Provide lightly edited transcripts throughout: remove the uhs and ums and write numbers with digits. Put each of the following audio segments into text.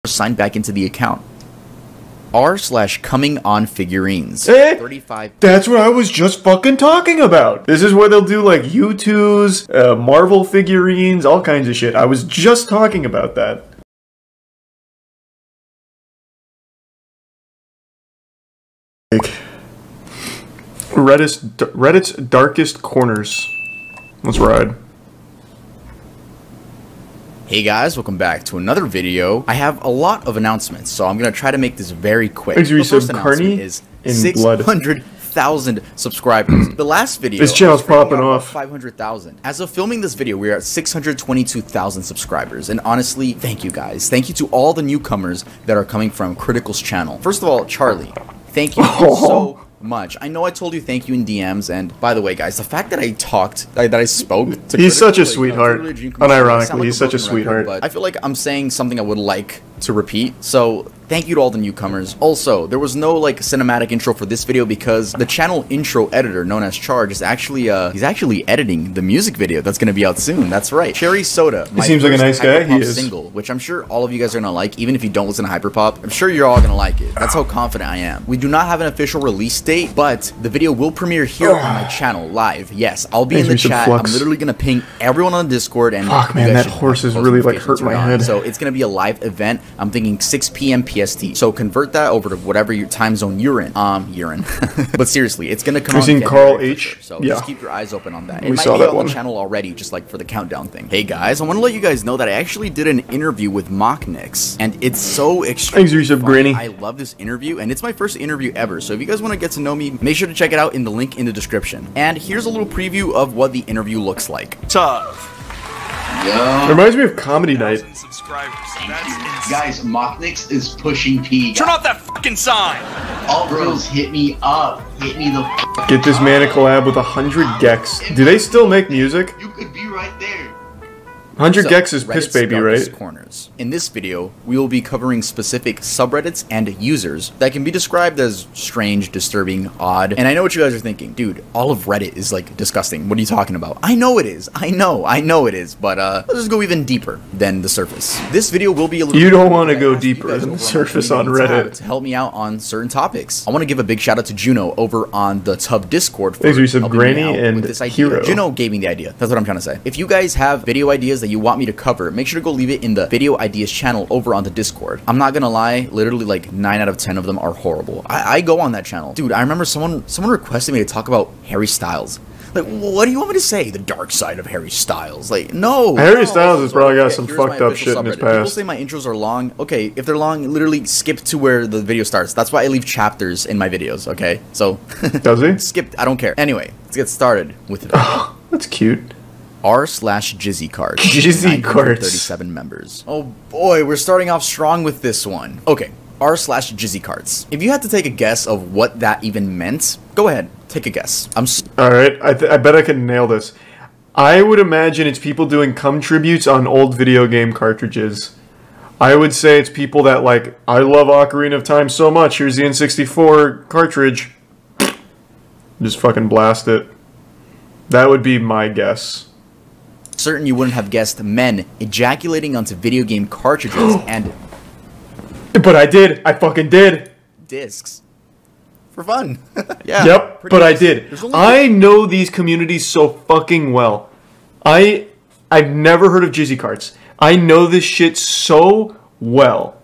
signed back into the account. r/coming on figurines. 35. That's what I was just fucking talking about. This is where they'll do like U2s, Marvel figurines, all kinds of shit. I was just talking about that. Reddit's darkest corners. Let's ride. Hey guys, welcome back to another video. I have a lot of announcements, so I'm gonna try to make this very quick. The first announcement is 600,000 subscribers. The last video, this channel's popping off 500,000. As of filming this video, we're at 622,000 subscribers, and honestly, thank you guys. Thank you to all the newcomers that are coming from Critical's channel. First of all, Charlie, thank you so much. I know I told you thank you in DMs, and by the way guys, the fact that I spoke to he's such a sweetheart. Unironically, he's such a sweetheart. But I feel like I'm saying something I would like to repeat, so thank you to all the newcomers. Also, there was no like cinematic intro for this video because the channel intro editor known as Charge is actually he's actually editing the music video that's gonna be out soon. That's right. Cherry Soda. He seems like a nice guy. He is. Single, which I'm sure all of you guys are gonna like, even if you don't listen to Hyperpop. I'm sure you're all gonna like it. That's how confident I am. We do not have an official release date, but the video will premiere here on my channel live. Yes, I'll be in the chat. I'm literally gonna ping everyone on Discord, and fuck man, that horse is really like hurt my head. So it's gonna be a live event. I'm thinking 6 p.m. PST. So convert that over to whatever your time zone you're in. But seriously, it's gonna come out. We've seen Carl H. Sure, so just keep your eyes open on that. It we might saw be that on one. The channel already, just like for the countdown thing. Hey guys, I want to let you guys know that I actually did an interview with Mocknix, and it's so extremely fun. Granny. I love this interview, and it's my first interview ever. So if you guys want to get to know me, make sure to check it out in the link in the description. And here's a little preview of what the interview looks like. Tough. It reminds me of Comedy Night. Guys, Mocknix is pushing P. Turn off that fucking sign! All bros, hit me up. Hit me the Get this man a collab with 100 Gex. Do they still make music? You could be right there. 100 Gex is Piss Baby, right? Corners. In this video, we will be covering specific subreddits and users that can be described as strange, disturbing, odd. And I know what you guys are thinking. Dude, all of Reddit is like disgusting. What are you talking about? I know it is. I know it is. But let's just go even deeper than the surface. This video will be a little You don't want to go deeper than the surface on Reddit. To help me out on certain topics. I want to give a big shout out to Juno over on the Tub Discord for Thanks for Granny me out and with this idea. Hero. Juno gave me the idea. That's what I'm trying to say. If you guys have video ideas that you want me to cover, make sure to go leave it in the video ideas channel over on the Discord. I'm not gonna lie, literally like 9 out of 10 of them are horrible. I go on that channel. Dude, I remember someone requested me to talk about Harry Styles. Like, what do you want me to say? The dark side of Harry Styles. Like, no. Harry Styles has probably got some fucked up shit in his past. People say my intros are long. Okay, if they're long, literally skip to where the video starts. That's why I leave chapters in my videos, okay? So, does he? Skip, I don't care. Anyway, let's get started with it. That's cute. r/Jizzy cards. Jizzy cards. 37 members. Oh boy, we're starting off strong with this one. Okay, r/Jizzy cards. If you had to take a guess of what that even meant, go ahead, take a guess. Alright, I bet I can nail this. I would imagine it's people doing cum tributes on old video game cartridges. I would say it's people that like, I love Ocarina of Time so much, here's the N64 cartridge. Just fucking blast it. That would be my guess. Certain you wouldn't have guessed men ejaculating onto video game cartridges and... But I did. I fucking did. Discs. For fun. Yeah. Yep, but I did. I know these communities so fucking well. I've never heard of Jizzy carts. I know this shit so well.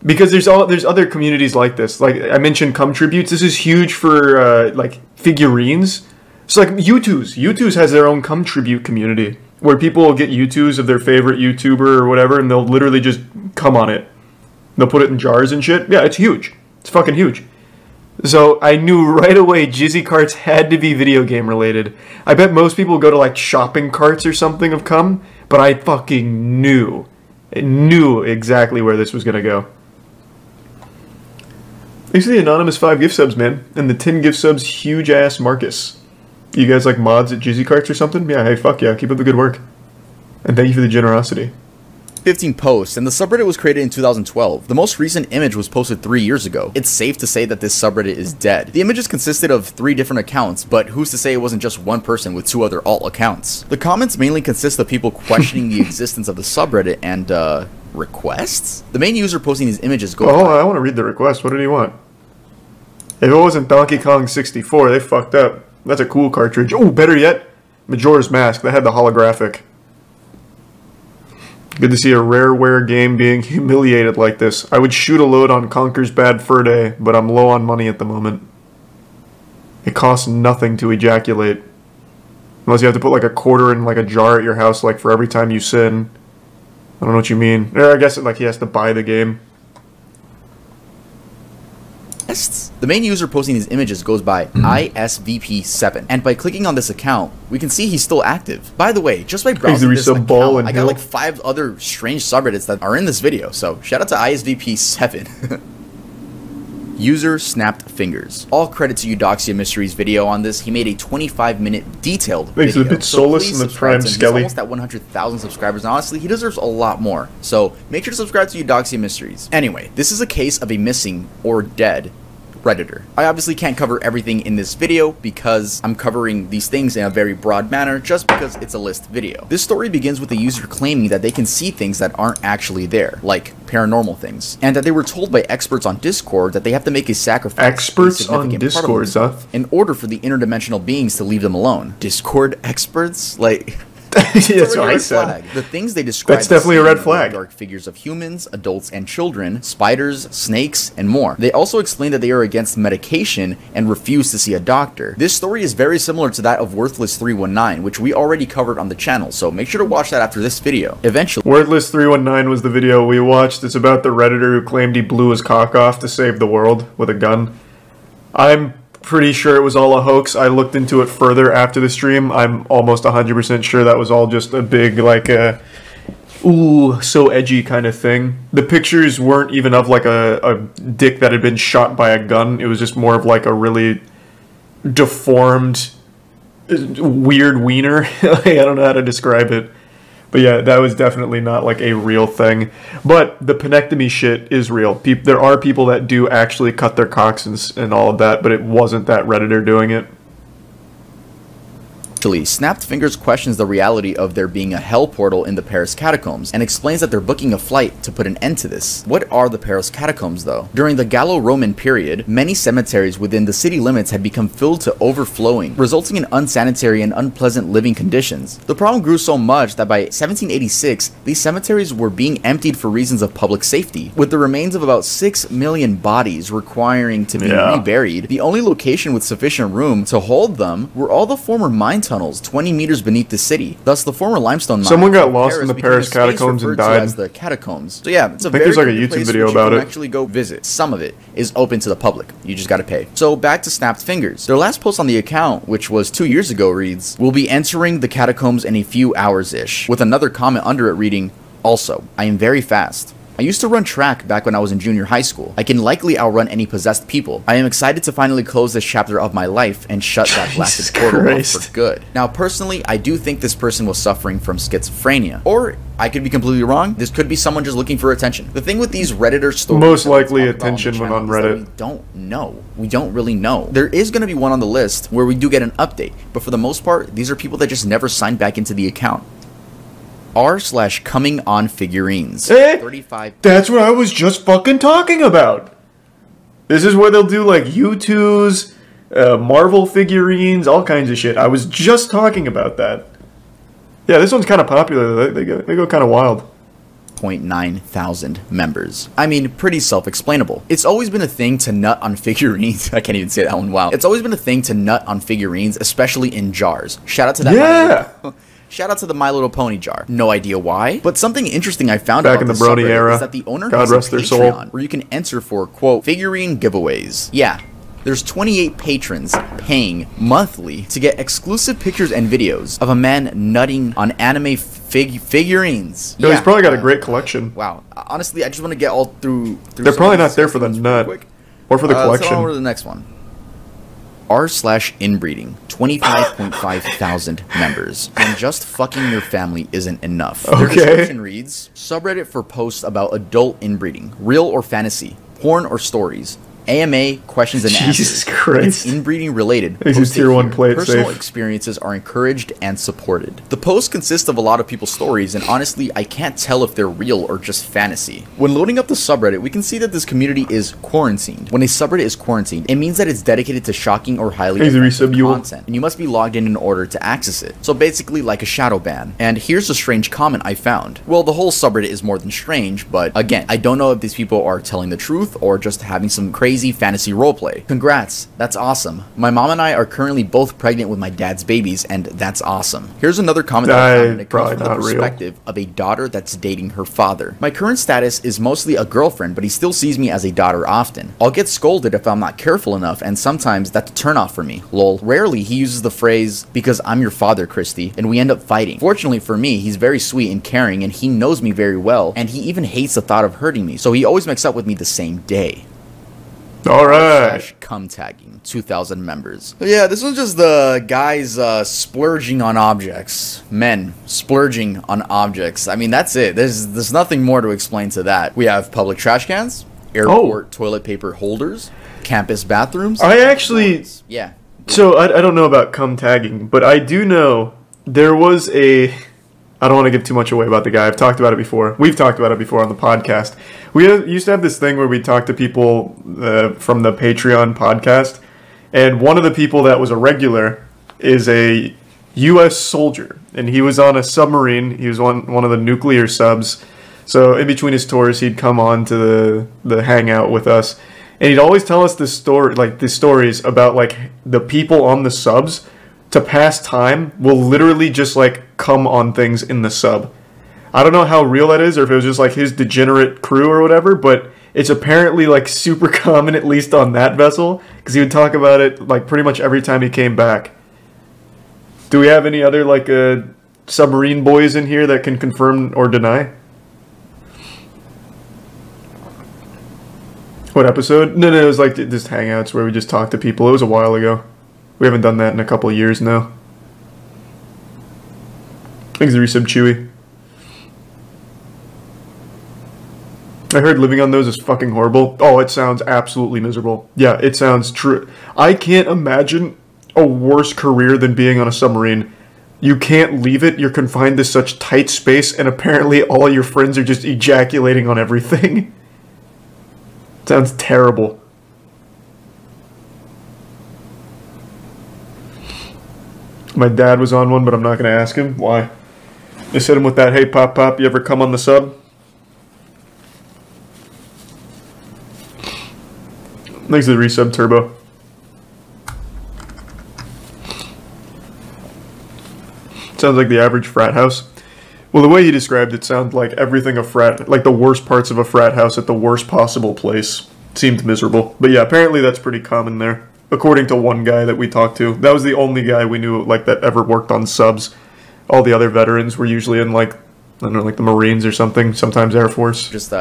Because there's other communities like this. Like I mentioned cum tributes. This is huge for like figurines. It's like U2s. U2s has their own cum tribute community where people will get U2s of their favorite YouTuber or whatever, and they'll literally just cum on it. They'll put it in jars and shit. Yeah, it's huge. It's fucking huge. So I knew right away Jizzy carts had to be video game related. I bet most people go to like shopping carts or something of cum, but I fucking knew. I knew exactly where this was gonna go. Thanks to the anonymous 5 gift subs, man. And the 10 gift subs, huge ass Marcus. You guys like mods at Jizzy carts or something? Yeah, hey, fuck yeah, keep up the good work. And thank you for the generosity. 15 posts, and the subreddit was created in 2012. The most recent image was posted 3 years ago. It's safe to say that this subreddit is dead. The images consisted of 3 different accounts, but who's to say it wasn't just one person with 2 other alt accounts? The comments mainly consist of people questioning the existence of the subreddit and, requests? The main user posting these images go— Oh, I want to read the request. What did he want? If it wasn't Donkey Kong 64, they fucked up. That's a cool cartridge. Oh, better yet, Majora's Mask. That had the holographic. Good to see a rareware game being humiliated like this. I would shoot a load on Conker's Bad Fur Day, but I'm low on money at the moment. It costs nothing to ejaculate. Unless you have to put like a quarter in like a jar at your house, like for every time you sin. I don't know what you mean. Or I guess like he has to buy the game. The main user posting these images goes by ISVP7, and by clicking on this account, we can see he's still active. By the way, just by browsing this account, I got like 5 other strange subreddits that are in this video, so shout out to ISVP7. User snapped fingers. All credit to Eudoxia Mystery's video on this. He made a 25-minute detailed video. Makes it a bit soulless in the prime Skelly. He's almost at 100,000 subscribers, and honestly, he deserves a lot more. So make sure to subscribe to Eudoxia Mysteries. Anyway, this is a case of a missing or dead Redditor. I obviously can't cover everything in this video because I'm covering these things in a very broad manner just because it's a list video. This story begins with the user claiming that they can see things that aren't actually there, like paranormal things, and that they were told by experts on Discord that they have to make a sacrifice. Experts on Discord, huh? In order for the interdimensional beings to leave them alone. Discord experts? Like— That's what I said. The things they describe— That's definitely a red flag. Dark figures of humans, adults, and children, spiders, snakes, and more. They also explain that they are against medication and refuse to see a doctor. This story is very similar to that of Worthless 319, which we already covered on the channel, so make sure to watch that after this video. Eventually— Worthless 319 was the video we watched. It's about the Redditor who claimed he blew his cock off to save the world with a gun. I'm pretty sure it was all a hoax. I looked into it further after the stream. I'm almost 100% sure that was all just a big, like, ooh, so edgy kind of thing. The pictures weren't even of, like, a dick that had been shot by a gun. It was just more of, like, a really deformed, weird wiener. I don't know how to describe it. But yeah, that was definitely not like a real thing. But the penectomy shit is real. There are people that do actually cut their cocks and all of that, but it wasn't that Redditor doing it. Snapped Fingers questions the reality of there being a hell portal in the Paris catacombs and explains that they're booking a flight to put an end to this. What are the Paris catacombs though? During the Gallo-Roman period, many cemeteries within the city limits had become filled to overflowing, resulting in unsanitary and unpleasant living conditions. The problem grew so much that by 1786, these cemeteries were being emptied for reasons of public safety, with the remains of about 6 million bodies requiring to be reburied. The only location with sufficient room to hold them were all the former mine tunnels 20 meters beneath the city. Thus, the former limestone mine— Someone got lost in the Paris catacombs and died. As the catacombs. So yeah, it's a I think there's like a YouTube video about it. Actually, go visit. Some of it is open to the public. You just gotta pay. So back to Snapped Fingers. Their last post on the account, which was 2 years ago, reads, "We'll be entering the catacombs in a few hours-ish," with another comment under it reading, "Also, I am very fast. I used to run track back when I was in junior high school. I can likely outrun any possessed people. I am excited to finally close this chapter of my life and shut that blasted portal off for good." Now, personally, I do think this person was suffering from schizophrenia. Or, I could be completely wrong. This could be someone just looking for attention. The thing with these Redditor stories— most likely attention when on Reddit. We don't know. We don't really know. There is going to be one on the list where we do get an update. But for the most part, these are people that just never signed back into the account. r/coming on figurines. 35. That's what I was just fucking talking about. This is where they'll do like U2s, Marvel figurines, all kinds of shit. I was just talking about that. Yeah, this one's kind of popular. They go kind of wild. 9,000 members. I mean, pretty self-explainable. It's always been a thing to nut on figurines. I can't even say that one. Wow. It's always been a thing to nut on figurines, especially in jars. Shout out to that. Yeah. Shout out to the My Little Pony jar. No idea why, but something interesting I found back out in the Brony era is that the owner God has rest a their Patreon soul. where you can enter for, quote, figurine giveaways. Yeah. There's 28 patrons paying monthly to get exclusive pictures and videos of a man nutting on anime figurines. Yo, he's probably got a great collection. Wow. Honestly, I just want to get all through They're probably not there for the nut or for the collection. Let's go over to the next one. r/inbreeding, 25.5 thousand members. And just fucking your family isn't enough. Okay. Their description reads, subreddit for posts about adult inbreeding, real or fantasy, porn or stories, AMA questions and answers. Jesus Christ. It's inbreeding related. This is tier 1 play it Personal safe. experiences are encouraged and supported. The posts consist of a lot of people's stories, and honestly, I can't tell if they're real or just fantasy. When loading up the subreddit, we can see that this community is quarantined. When a subreddit is quarantined, it means that it's dedicated to shocking or highly offensive content, and you must be logged in order to access it. So basically like a shadow ban. And here's a strange comment I found. Well, the whole subreddit is more than strange, but again, I don't know if these people are telling the truth or just having some crazy fantasy roleplay. Congrats, that's awesome. My mom and I are currently both pregnant with my dad's babies, and that's awesome. Here's another comment that I found, and it comes from the perspective of a daughter that's dating her father. My current status is mostly a girlfriend, but he still sees me as a daughter often. I'll get scolded if I'm not careful enough, and sometimes that's a turn off for me. Lol. Rarely he uses the phrase, because I'm your father, Christy, and we end up fighting. Fortunately for me, he's very sweet and caring, and he knows me very well, and he even hates the thought of hurting me, so he always makes up with me the same day. Alright. Cum tagging, 2,000 members. Yeah, this was just the guys splurging on objects. Men splurging on objects. I mean, that's it. There's nothing more to explain to that. We have public trash cans, airport toilet paper holders, campus bathrooms. I actually... Yeah. So, I don't know about cum tagging, but I do know there was a... I don't want to give too much away about the guy. I've talked about it before. We've talked about it before on the podcast. We used to have this thing where we talk to people from the Patreon podcast, and one of the people that was a regular is a U.S. soldier, and he was on a submarine. He was on one of the nuclear subs. So in between his tours, he'd come on to the hangout with us, and he'd always tell us the stories about like the people on the subs to pass time will literally just like come on things in the sub. I don't know how real that is, or if it was just like his degenerate crew or whatever, but it's apparently like super common, at least on that vessel, because he would talk about it like pretty much every time he came back. Do we have any other like submarine boys in here that can confirm or deny? What episode? No, it was like just hangouts where we just talked to people. It was a while ago. We haven't done that in a couple of years now. Thanks, Resub Chewy. I heard living on those is fucking horrible. Oh, it sounds absolutely miserable. Yeah, it sounds true. I can't imagine a worse career than being on a submarine. You can't leave it. You're confined to such tight space, and apparently all your friends are just ejaculating on everything. Sounds terrible. My dad was on one, but I'm not going to ask him. Why? Just hit him with that, hey, Pop, you ever come on the sub? Thanks to the resub, Turbo. Sounds like the average frat house. Well, the way he described it sounded like everything a frat, like the worst parts of a frat house at the worst possible place. Seemed miserable. But yeah, apparently that's pretty common there. According to one guy that we talked to. That was the only guy we knew like that ever worked on subs. All the other veterans were usually in like, I don't know, like the Marines or something, sometimes Air Force. Just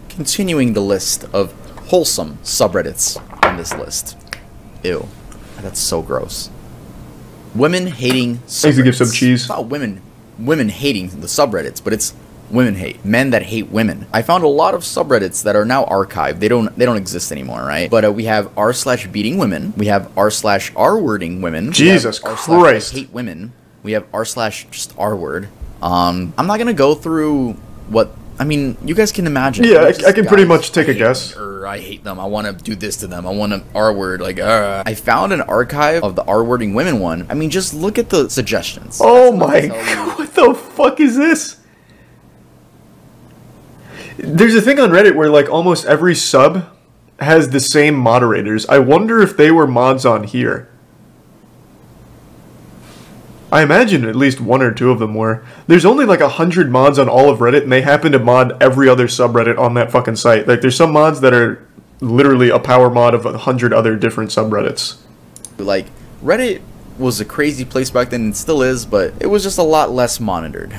continuing the list of wholesome subreddits on this list. Ew. That's so gross. Women hating subreddits. I used to give some cheese. It's not women hating the subreddits, but it's women hate. Men that hate women. I found a lot of subreddits that are now archived. They don't exist anymore, right? But we have r/beating women. We have r/r-wording women. Jesus Christ. Hate women. We have r/just r-word. I'm not gonna go through what. I mean, you guys can imagine. Yeah, I can pretty much take a guess. Or I hate them. I want to do this to them. I want to R-word. Like, I found an archive of the R-wording women one. I mean, just look at the suggestions. Oh my god, what the fuck is this? There's a thing on Reddit where like almost every sub has the same moderators. I wonder if they were mods on here. I imagine at least one or two of them were. There's only like 100 mods on all of Reddit, and they happen to mod every other subreddit on that fucking site. Like, there's some mods that are literally a power mod of 100 other different subreddits. Like, Reddit was a crazy place back then, and still is, but it was just a lot less monitored.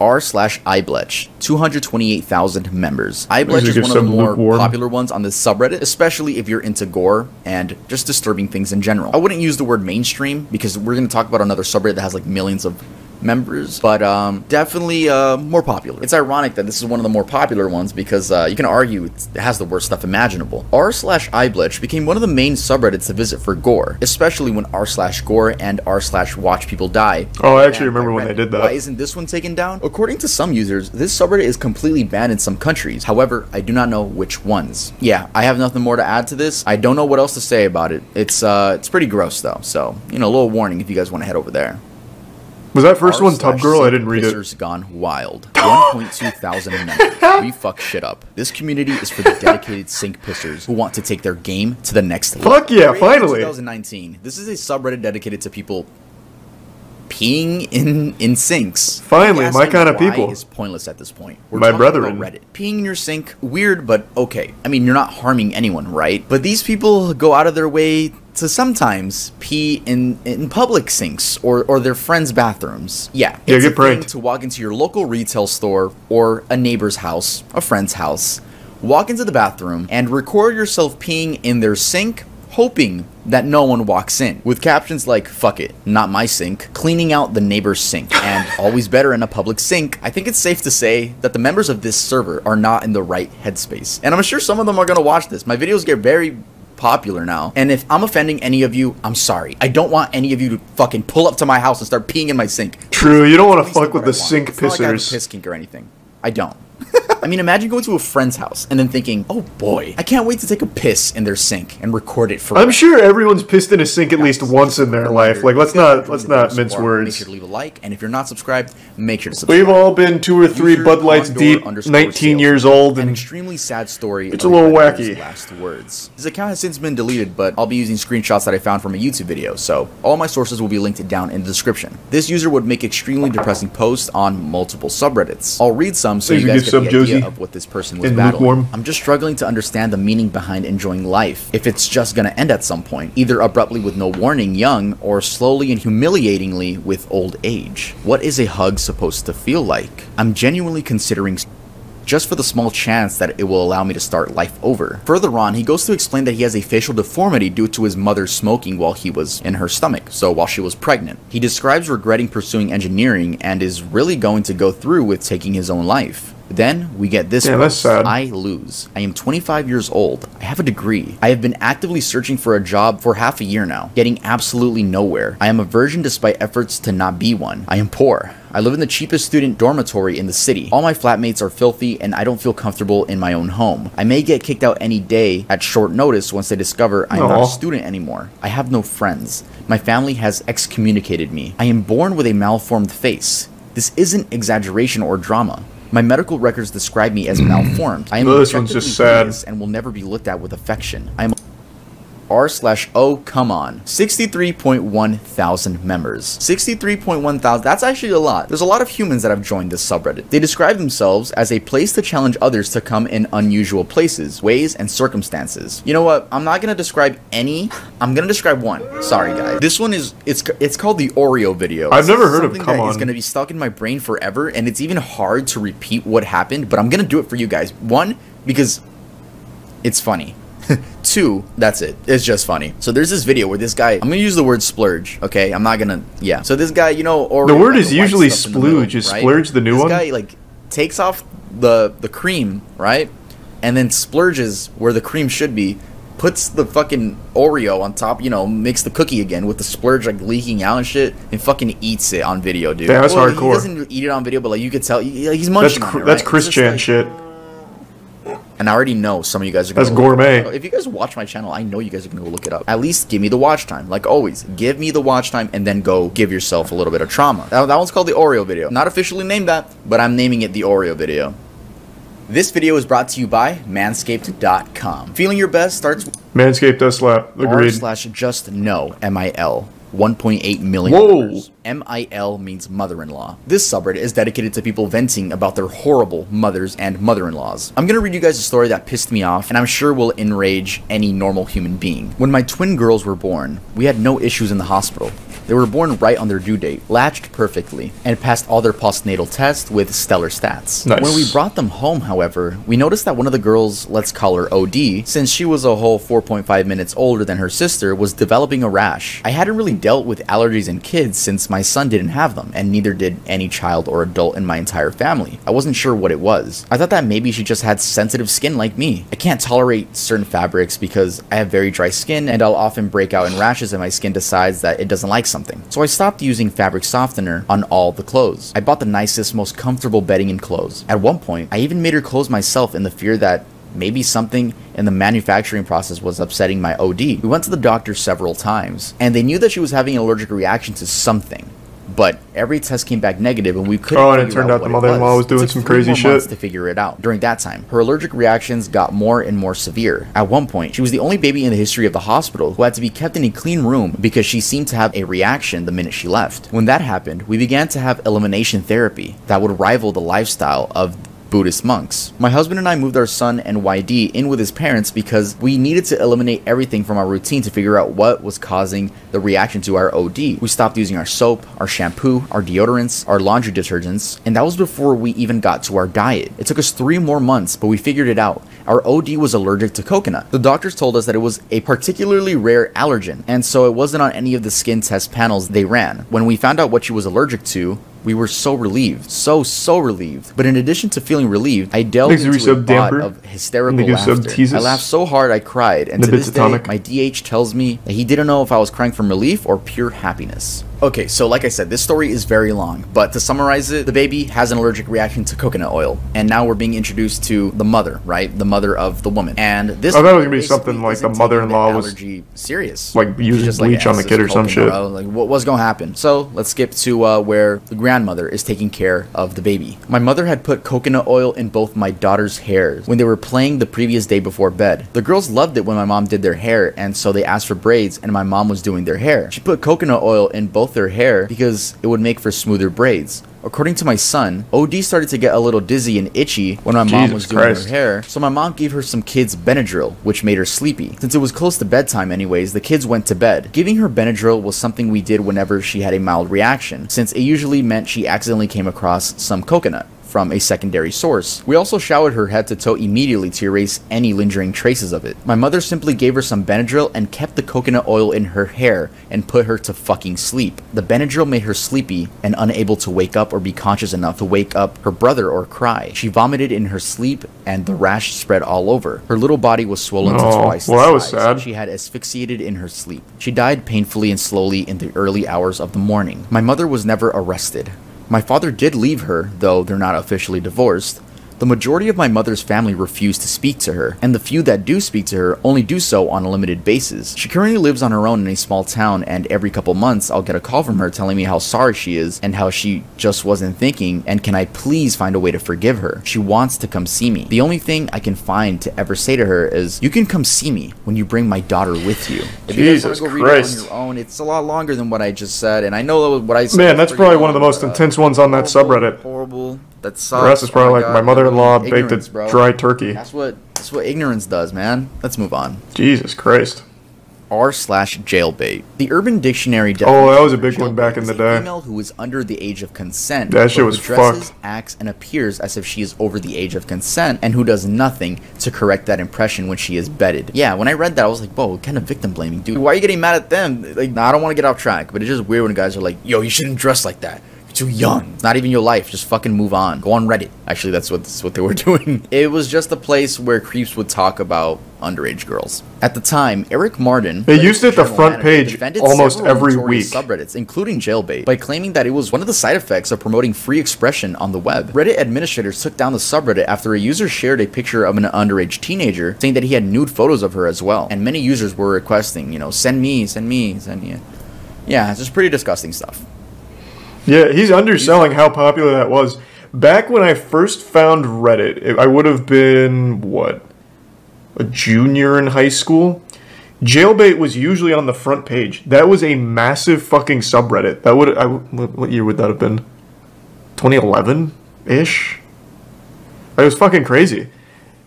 r/iBletch, 228,000 members. iBletch is one of the more popular ones on this subreddit, especially if you're into gore and just disturbing things in general. I wouldn't use the word mainstream because we're going to talk about another subreddit that has like millions of members, but definitely more popular. It's ironic that this is one of the more popular ones because you can argue it has the worst stuff imaginable. r/iBletch became one of the main subreddits to visit for gore, especially when r/gore and r/watch people die. Oh, I actually remember when they did that. Why isn't this one taken down? According to some users, this subreddit is completely banned in some countries. However, I do not know which ones. Yeah, I have nothing more to add to this. I don't know what else to say about it. It's pretty gross though, so you know, a little warning if you guys want to head over there. Was that first one Tub Girl? I didn't read it. Gone wild. 1.2 thousand members. We fuck shit up. This community is for the dedicated sink pissers who want to take their game to the next level. Fuck yeah, finally. 2019. This is a subreddit dedicated to people peeing in sinks. Finally, my kind of people. Is pointless at this point. We're my brethren. Reddit. Peeing in your sink, weird, but okay. I mean, you're not harming anyone, right? But these people go out of their way to sometimes pee in public sinks or their friends' bathrooms. Yeah, it's get pranked. To walk into your local retail store or a neighbor's house, a friend's house, walk into the bathroom and record yourself peeing in their sink, hoping that no one walks in, with captions like, fuck it, not my sink, cleaning out the neighbor's sink, and always better in a public sink. I think it's safe to say that the members of this server are not in the right headspace. And I'm sure some of them are gonna watch this. My videos get very popular now, and if I'm offending any of you, I'm sorry. I don't want any of you to fucking pull up to my house and start peeing in my sink. True, you don't want to fuck with the sink pissers. It's not like I have a piss kink or anything. I don't. I mean, imagine going to a friend's house and then thinking, oh boy, I can't wait to take a piss in their sink and record it for. I'm sure everyone's pissed in a sink at least once in their life. Like, let's not mince words. Make sure to leave a like, and if you're not subscribed, make sure to subscribe. We've all been 2 or 3 Bud Lights deep, 19 years old, and an extremely sad story. It's a little wacky. Last words. His account has since been deleted, but I'll be using screenshots that I found from a YouTube video, so all my sources will be linked down in the description. This user would make extremely depressing posts on multiple subreddits. I'll read some so you guys get the idea of what this person was battling. I'm just struggling to understand the meaning behind enjoying life. If it's just gonna end at some point, either abruptly with no warning, young, or slowly and humiliatingly with old age. What is a hug supposed to feel like? I'm genuinely considering just for the small chance that it will allow me to start life over. Further on, he goes to explain that he has a facial deformity due to his mother smoking while he was in her stomach, so while she was pregnant. He describes regretting pursuing engineering and is really going to go through with taking his own life. Then we get this one. That's sad. I lose. I am 25 years old. I have a degree. I have been actively searching for a job for half a year now, getting absolutely nowhere. I am a virgin despite efforts to not be one. I am poor. I live in the cheapest student dormitory in the city. All my flatmates are filthy and I don't feel comfortable in my own home. I may get kicked out any day at short notice once they discover I'm not a student anymore. I have no friends. My family has excommunicated me. I am born with a malformed face. This isn't exaggeration or drama. My medical records describe me as malformed. I am objectively hideous and will never be looked at with affection. I am r/oh come on 63.1 thousand members. 63.1 thousand. That's actually a lot. There's a lot of humans that have joined this subreddit. They describe themselves as a place to challenge others to come in unusual places, ways, and circumstances. You know what? I'm not gonna describe any. I'm gonna describe one. Sorry guys. This one is it's called the Oreo video. I've never heard of come on. It's gonna be stuck in my brain forever, and it's even hard to repeat what happened. But I'm gonna do it for you guys. One, because it's funny. 2, that's it. It's just funny. So there's this video where this guy, I'm gonna use the word splurge, okay? I'm not gonna, yeah. So this guy, you know, Oreo, the word is usually splooge. Is splurge the new one? This guy, like, takes off the cream, right? And then splurges where the cream should be, puts the fucking Oreo on top, you know, makes the cookie again with the splurge, like, leaking out and shit, and fucking eats it on video, dude. Damn, that's hardcore. He doesn't eat it on video, but, like, you could tell, he's munching on it, right? That's Chris Chan shit. And I already know some of you guys are going to. That's gourmet. If you guys watch my channel, I know you guys are going to go look it up. At least give me the watch time. Like always, give me the watch time and then go give yourself a little bit of trauma. That one's called the Oreo video. Not officially named that, but I'm naming it the Oreo video. This video is brought to you by Manscaped.com. Feeling your best starts with Manscaped does slap. Agreed. r/just no, MIL. 1.8 million. Whoa. MIL means mother-in-law. This subreddit is dedicated to people venting about their horrible mothers and mother-in-laws. I'm gonna read you guys a story that pissed me off and I'm sure will enrage any normal human being. When my twin girls were born, we had no issues in the hospital. They were born right on their due date, latched perfectly, and passed all their postnatal tests with stellar stats. Nice. When we brought them home, however, we noticed that one of the girls, let's call her OD, since she was a whole 4.5 minutes older than her sister, was developing a rash. I hadn't really dealt with allergies in kids since my son didn't have them, and neither did any child or adult in my entire family. I wasn't sure what it was. I thought that maybe she just had sensitive skin like me. I can't tolerate certain fabrics because I have very dry skin, and I'll often break out in rashes if my skin decides that it doesn't like something. So I stopped using fabric softener on all the clothes. I bought the nicest, most comfortable bedding and clothes. At one point, I even made her clothes myself in the fear that maybe something in the manufacturing process was upsetting my OD. We went to the doctor several times, and they knew that she was having an allergic reaction to something. But every test came back negative, and we couldn't. Oh, and it turned out the mother-in-law was doing some crazy shit to figure it out. During that time, her allergic reactions got more and more severe. At one point, she was the only baby in the history of the hospital who had to be kept in a clean room because she seemed to have a reaction the minute she left. When that happened, we began to have elimination therapy that would rival the lifestyle of Buddhist monks. My husband and I moved our son and YD in with his parents because we needed to eliminate everything from our routine to figure out what was causing the reaction to our OD. We stopped using our soap, our shampoo, our deodorants, our laundry detergents, and that was before we even got to our diet. It took us 3 more months, but we figured it out. Our OD was allergic to coconut. The doctors told us that it was a particularly rare allergen, and so it wasn't on any of the skin test panels they ran. When we found out what she was allergic to, we were so relieved. So relieved. But in addition to feeling relieved, I delved into a bout of hysterical laughter. I laughed so hard I cried, and to this day, my DH tells me that he didn't know if I was crying from relief or pure happiness. Okay, so like I said, this story is very long, but to summarize it, the baby has an allergic reaction to coconut oil, and now we're being introduced to the mother, right? The mother of the woman. And this I thought it was gonna be something like the mother-in-law was allergy serious. Like using bleach on the kid or some shit. Like what was gonna happen? So let's skip to where the grandmother is taking care of the baby. My mother had put coconut oil in both my daughter's hairs when they were playing the previous day before bed. The girls loved it when my mom did their hair, and so they asked for braids, and my mom was doing their hair. She put coconut oil in both their hair because it would make for smoother braids. According to my son, OD started to get a little dizzy and itchy when my mom was doing her hair, so my mom gave her some kids Benadryl, which made her sleepy. Since it was close to bedtime anyways, the kids went to bed. Giving her Benadryl was something we did whenever she had a mild reaction, since it usually meant she accidentally came across some coconut from a secondary source. We also showered her head to toe immediately to erase any lingering traces of it. My mother simply gave her some Benadryl and kept the coconut oil in her hair and put her to fucking sleep. The Benadryl made her sleepy and unable to wake up or be conscious enough to wake up her brother or cry. She vomited in her sleep and the rash spread all over. Her little body was swollen to twice the size. That was sad. She had asphyxiated in her sleep. She died painfully and slowly in the early hours of the morning. My mother was never arrested. My father did leave her, though they're not officially divorced. The majority of my mother's family refuse to speak to her, and the few that do speak to her only do so on a limited basis. She currently lives on her own in a small town, and every couple months I'll get a call from her telling me how sorry she is and how she just wasn't thinking, and can I please find a way to forgive her. She wants to come see me. The only thing I can find to ever say to her is, you can come see me when you bring my daughter with you. If you guys want to go read it on your own, it's a lot longer than what I just said, and I know what I said. Man, that's probably one of the most intense ones on that subreddit. Horrible. That sucks. The rest is probably like my mother-in-law baked a dry turkey. That's what ignorance does, man. Let's move on. Jesus Christ. R/jailbait. The Urban Dictionary definition. Oh, that was a big one back in the day. Female who is under the age of consent. That shit was dresses, fucked. acts, and appears as if she is over the age of consent, and who does nothing to correct that impression when she is bedded. Yeah, when I read that, I was like, whoa, what kind of victim blaming, dude? Why are you getting mad at them? Like, nah, I don't want to get off track, but it's just weird when guys are like, yo, you shouldn't dress like that. Too young. It's not even your life. Just fucking move on. Go on Reddit. Actually, that's what they were doing. It was just a place where creeps would talk about underage girls. At the time, Eric Martin, they used it at the front page almost every week. Subreddits, including jailbait, by claiming that it was one of the side effects of promoting free expression on the web. Reddit administrators took down the subreddit after a user shared a picture of an underage teenager, saying that he had nude photos of her as well. And many users were requesting, you know, send me. Yeah, it's just pretty disgusting stuff. Yeah, he's underselling how popular that was. Back when I first found Reddit, I would have been, what, a junior in high school? Jailbait was usually on the front page. That was a massive fucking subreddit. That would, what year would that have been? 2011-ish? It was fucking crazy.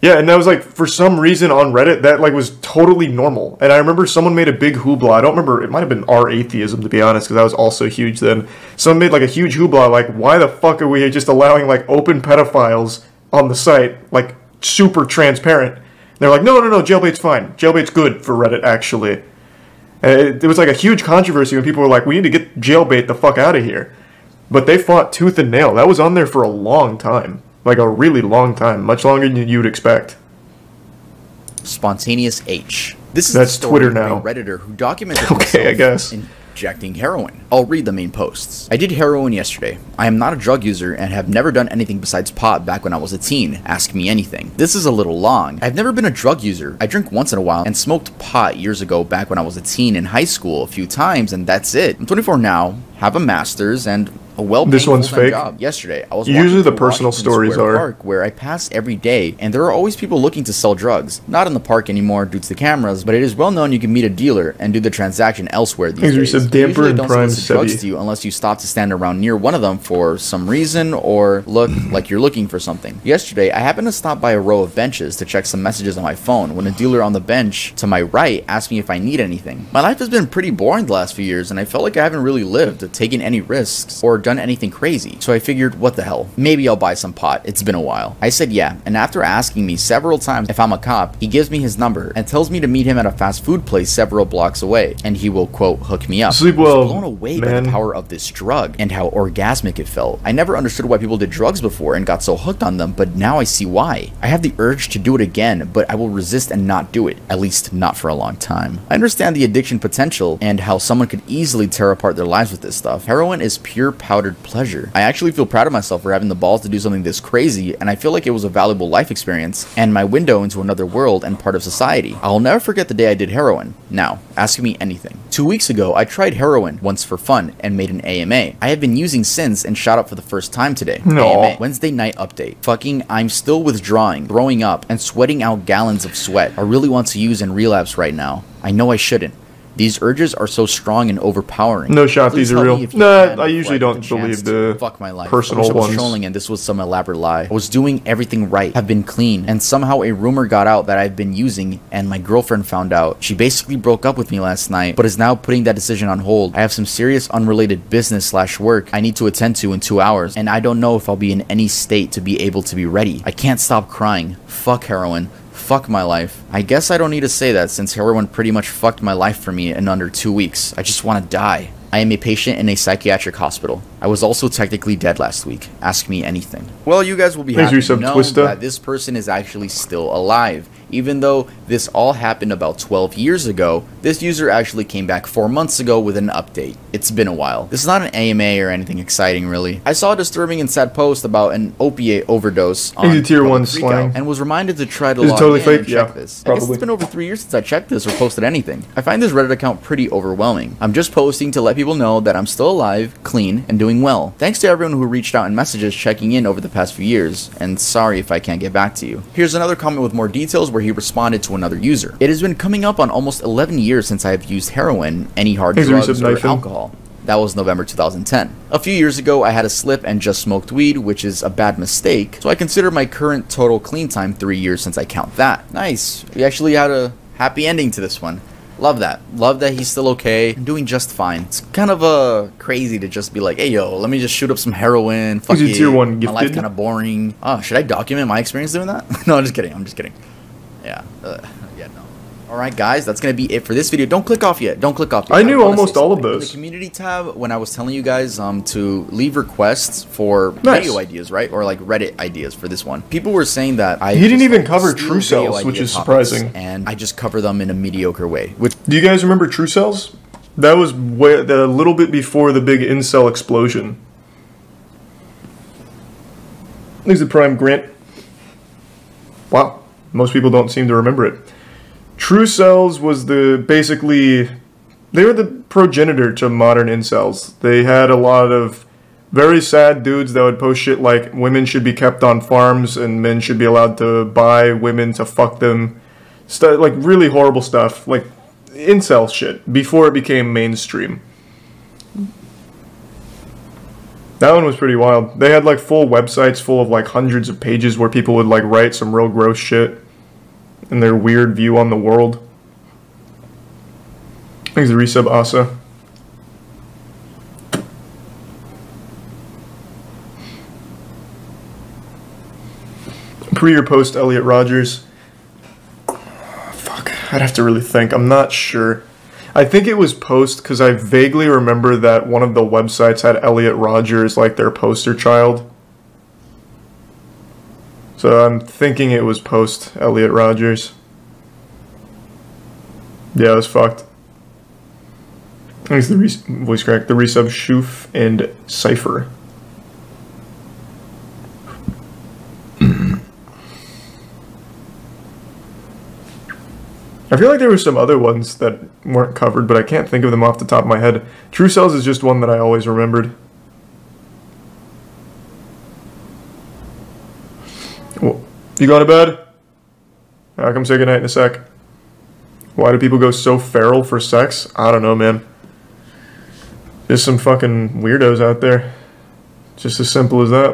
Yeah, and that was like, for some reason on Reddit, that like was totally normal. And I remember someone made a big hoopla. I don't remember, it might have been our atheism, to be honest, because that was also huge then. Someone made like a huge hoopla, like, why the fuck are we just allowing like open pedophiles on the site, like super transparent? And they're like, no, jailbait's fine. Jailbait's good for Reddit, actually. And it was like a huge controversy when people were like, we need to get jailbait the fuck out of here. But they fought tooth and nail. That was on there for a long time. Like a really long time, much longer than you'd expect. Spontaneous H. This is That's the story Twitter now. of a Redditor who documented Okay, I guess. injecting heroin. I'll read the main posts. I did heroin yesterday. I am not a drug user and have never done anything besides pot back when I was a teen. Ask me anything. This is a little long. I've never been a drug user. I drink once in a while and smoked pot years ago back when I was a teen in high school a few times, and that's it. I'm 24 now, have a master's, and a well-paying This one's full-time fake. job. Yesterday, I was Usually walking the through personal Washington stories Square are. Park, where I pass every day, and there are always people looking to sell drugs. Not in the park anymore due to the cameras, but it is well known you can meet a dealer and do the transaction elsewhere these days. Some They damper usually and don't prime solicit drugs Sebi. to you unless you stop to stand around near one of them for some reason or look like you're looking for something. Yesterday, I happened to stop by a row of benches to check some messages on my phone when a dealer on the bench to my right asked me if I need anything. My life has been pretty boring the last few years, and I felt like I haven't really lived, taken any risks, or done anything crazy. So I figured, what the hell? Maybe I'll buy some pot. It's been a while. I said yeah, and after asking me several times if I'm a cop, he gives me his number and tells me to meet him at a fast food place several blocks away, and he will, quote, hook me up. Sleep I was well, blown away by man. the power of this drug and how orgasmic it felt. I never understood why people did drugs before and got so hooked on them, but now I see why. I have the urge to do it again, but I will resist and not do it, at least not for a long time. I understand the addiction potential and how someone could easily tear apart their lives with this stuff. Heroin is pure powdered pleasure. I actually feel proud of myself for having the balls to do something this crazy, and I feel like it was a valuable life experience and my window into another world and part of society. I'll never forget the day I did heroin. Now, ask me anything. 2 weeks ago, I tried heroin once for fun and made an AMA. I have been using since and shot up for the first time today. No. AMA. Wednesday night update. Fucking, I'm still withdrawing, throwing up, and sweating out gallons of sweat. I really want to use and relapse right now. I know I shouldn't. These urges are so strong and overpowering. No shot, Please these are help real. me if you Nah, can I before usually get don't chance believe to the fuck my life. personal I wish I was ones. trolling and this was some elaborate lie. I was doing everything right, have been clean, and somehow a rumor got out that I've been using, and my girlfriend found out. She basically broke up with me last night, but is now putting that decision on hold. I have some serious unrelated business/work I need to attend to in 2 hours, and I don't know if I'll be in any state to be able to be ready. I can't stop crying. Fuck heroin. Fuck my life. I guess I don't need to say that since heroin pretty much fucked my life for me in under 2 weeks. I just want to die. I am a patient in a psychiatric hospital. I was also technically dead last week. Ask me anything. Well, you guys will be Thanks, happy to Resub know Twista. that this person is actually still alive. Even though this all happened about 12 years ago, this user actually came back 4 months ago with an update. It's been a while. This is not an AMA or anything exciting, really. I saw a disturbing and sad post about an opiate overdose on Easy tier 1 Critikal slang. and was reminded to try to Is it log totally in fake? and check Yeah, this. I guess probably. it's been over 3 years since I checked this or posted anything. I find this Reddit account pretty overwhelming. I'm just posting to let people know that I'm still alive, clean, and doing well. Thanks to everyone who reached out in messages checking in over the past few years, and sorry if I can't get back to you. Here's another comment with more details where he responded to another user. It has been coming up on almost 11 years since I have used heroin, any hard Thanks, drugs, Resub or Knife him. alcohol. That was November 2010. A few years ago, I had a slip and just smoked weed, which is a bad mistake, so I consider my current total clean time 3 years since I count that. Nice. We actually had a happy ending to this one. Love that. Love that he's still okay and doing just fine. It's kind of crazy to just be like, hey yo, let me just shoot up some heroin. Fuck Is it it. tier 1 My life's gifted? kind of boring. Oh, should I document my experience doing that? No, I'm just kidding. I'm just kidding. Yeah. Yeah, no. Alright guys, that's going to be it for this video. Don't click off yet. Don't click off yet. I knew wanna almost say all of something. In those. the community tab, when I was telling you guys to leave requests for Nice. video ideas, right? Or like Reddit ideas for this one. People were saying that I He didn't just, even like, cover steal True video Cells, which idea is topics, surprising. and I just cover them in a mediocre way. Which Do you guys remember True Cells? That was a little bit before the big incel explosion. There's the Prime Grant. Wow, most people don't seem to remember it. True Cells was basically, they were the progenitor to modern incels. They had a lot of very sad dudes that would post shit like women should be kept on farms and men should be allowed to buy women to fuck them. Like really horrible stuff, like incel shit, before it became mainstream. That one was pretty wild. They had like full websites full of like hundreds of pages where people would like write some real gross shit and their weird view on the world. Thanks to resub Asa. Pre or post Elliot Rodgers? Fuck, I'd have to really think. I'm not sure. I think it was post because I vaguely remember that one of the websites had Elliot Rodgers like their poster child. So I'm thinking it was post Elliot Rodgers. Yeah, it was fucked. Thanks to the voice crack, the resub Shoof and Cypher. I feel like there were some other ones that weren't covered, but I can't think of them off the top of my head. True Cells is just one that I always remembered. Well, you going to bed? I'll come say goodnight in a sec. Why do people go so feral for sex? I don't know, man. There's some fucking weirdos out there. Just as simple as that.